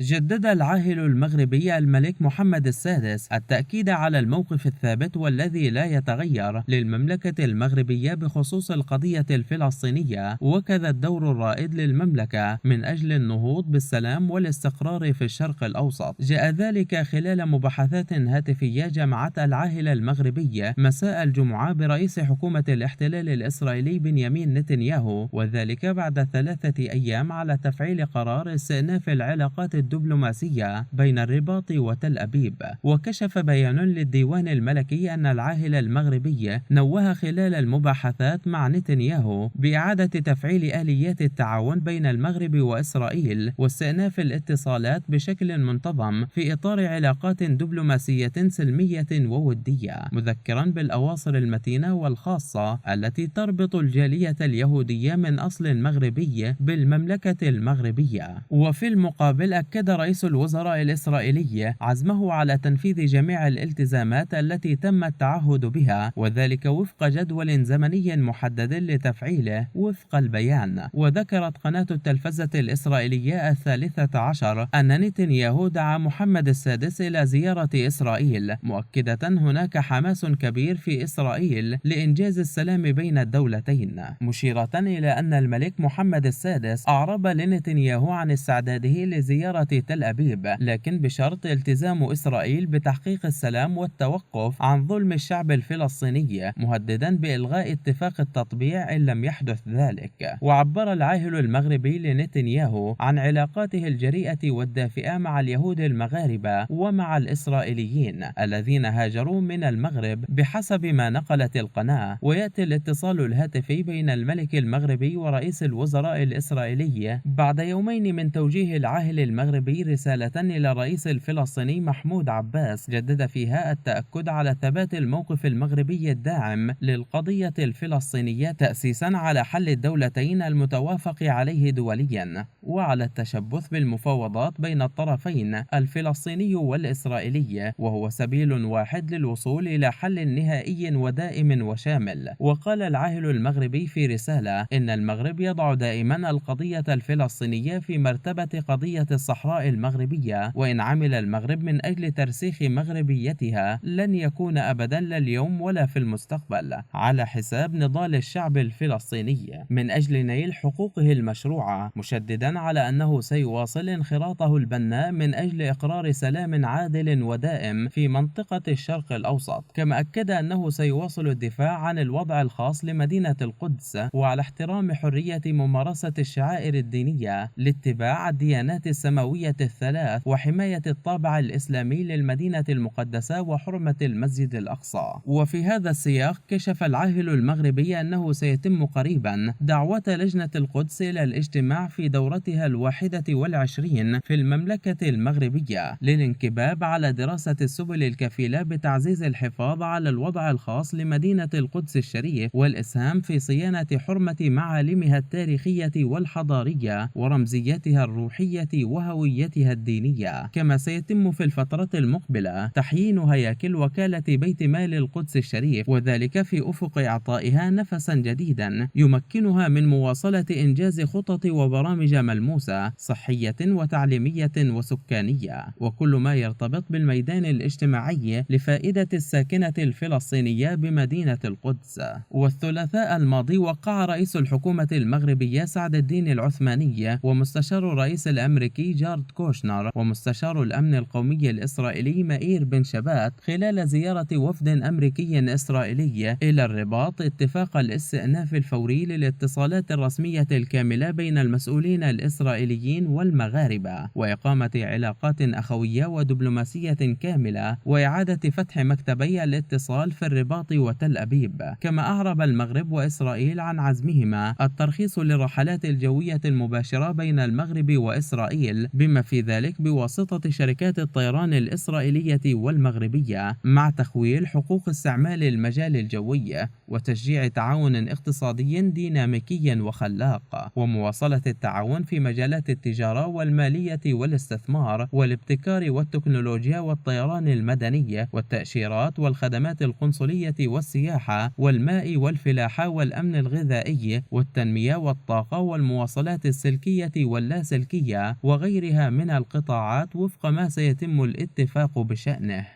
جدد العاهل المغربي الملك محمد السادس التأكيد على الموقف الثابت والذي لا يتغير للمملكة المغربية بخصوص القضية الفلسطينية، وكذا الدور الرائد للمملكة من أجل النهوض بالسلام والاستقرار في الشرق الأوسط. جاء ذلك خلال مباحثات هاتفية جمعت العاهل المغربي مساء الجمعة برئيس حكومة الاحتلال الإسرائيلي بنيامين نتنياهو، وذلك بعد 3 أيام على تفعيل قرار استئناف العلاقات الدبلوماسية بين الرباط وتل أبيب. وكشف بيان للديوان الملكي أن العاهل المغربي نوه خلال المباحثات مع نتنياهو بإعادة تفعيل آليات التعاون بين المغرب وإسرائيل واستئناف الاتصالات بشكل منتظم في إطار علاقات دبلوماسية سلمية وودية، مذكرا بالأواصر المتينة والخاصة التي تربط الجالية اليهودية من أصل مغربي بالمملكة المغربية. وفي المقابل أكد رئيس الوزراء الإسرائيلي عزمه على تنفيذ جميع الالتزامات التي تم التعهد بها، وذلك وفق جدول زمني محدد لتفعيله وفق البيان. وذكرت قناة التلفزة الإسرائيلية 13 أن نتنياهو دعا محمد السادس إلى زيارة إسرائيل، مؤكدة هناك حماس كبير في إسرائيل لإنجاز السلام بين الدولتين، مشيرة إلى أن الملك محمد السادس أعرب لنتنياهو عن استعداده لزيارة تل أبيب، لكن بشرط التزام إسرائيل بتحقيق السلام والتوقف عن ظلم الشعب الفلسطيني، مهددا بإلغاء اتفاق التطبيع إن لم يحدث ذلك. وعبر العاهل المغربي لنتنياهو عن علاقاته الجريئة والدافئة مع اليهود المغاربة ومع الإسرائيليين الذين هاجروا من المغرب بحسب ما نقلت القناة. ويأتي الاتصال الهاتفي بين الملك المغربي ورئيس الوزراء الإسرائيلي بعد يومين من توجيه العاهل المغربي رسالة إلى الرئيس الفلسطيني محمود عباس جدد فيها التأكد على ثبات الموقف المغربي الداعم للقضية الفلسطينية تأسيسا على حل الدولتين المتوافق عليه دوليا، وعلى التشبث بالمفاوضات بين الطرفين الفلسطيني والإسرائيلي، وهو سبيل واحد للوصول إلى حل نهائي ودائم وشامل. وقال العاهل المغربي في رسالة إن المغرب يضع دائما القضية الفلسطينية في مرتبة قضية الصحراء المغربية، وإن عمل المغرب من أجل ترسيخ مغربيتها لن يكون أبدا لا اليوم ولا في المستقبل على حساب نضال الشعب الفلسطيني من أجل نيل حقوقه المشروعة، مشددا على أنه سيواصل انخراطه البناء من أجل إقرار سلام عادل ودائم في منطقة الشرق الأوسط. كما أكد أنه سيواصل الدفاع عن الوضع الخاص لمدينة القدس وعلى احترام حرية ممارسة الشعائر الدينية لاتباع الديانات السماوية الثلاث وحماية الطابع الإسلامي للمدينة المقدسة وحرمة المسجد الأقصى. وفي هذا السياق كشف العاهل المغربي أنه سيتم قريبا دعوة لجنة القدس إلى الاجتماع في دورتها 21 في المملكة المغربية للانكباب على دراسة السبل الكفيلة بتعزيز الحفاظ على الوضع الخاص لمدينة القدس الشريف والإسهام في صيانة حرمة معالمها التاريخية والحضارية ورمزيتها الروحية وهويتها الدينية. كما سيتم في الفترة المقبلة تحيين هياكل وكالة بيت مال القدس الشريف، وذلك في أفق إعطائها نفسا جديدا يمكنها من مواصلة إنجاز خطط وبرامج ملموسة صحية وتعليمية وسكانية وكل ما يرتبط بالميدان الاجتماعي لفائدة الساكنة الفلسطينية بمدينة القدس. والثلاثاء الماضي وقع رئيس الحكومة المغربية سعد الدين العثماني ومستشار الرئيس الأمريكي جارد كوشنر ومستشار الأمن القومي الإسرائيلي مائير بن شبات خلال زيارة وفد أمريكي إسرائيلي إلى الرباط اتفاق الاستئناف الفوري للاتصالات الرسمية الكاملة بين المسؤولين الإسرائيليين والمغاربة وإقامة علاقات أخوية ودبلوماسية كاملة وإعادة فتح مكتبي الاتصال في الرباط وتل أبيب. كما أعرب المغرب وإسرائيل عن عزمهما الترخيص للرحلات الجوية المباشرة بين المغرب وإسرائيل بما في ذلك بواسطة شركات الطيران الإسرائيلية والمغربية مع تخويل حقوق استعمال المجال الجوي وتشجيع تعاون اقتصادي ديناميكي وخلاق ومواصلة التعاون في مجالات التجارة والمالية والاستثمار والابتكار والتكنولوجيا والطيران المدني والتأشيرات والخدمات القنصلية والسياحة والماء والفلاحة والأمن الغذائي والتنمية والطاقة والمواصلات السلكية واللاسلكية وغير وغيرها من القطاعات وفق ما سيتم الاتفاق بشأنه.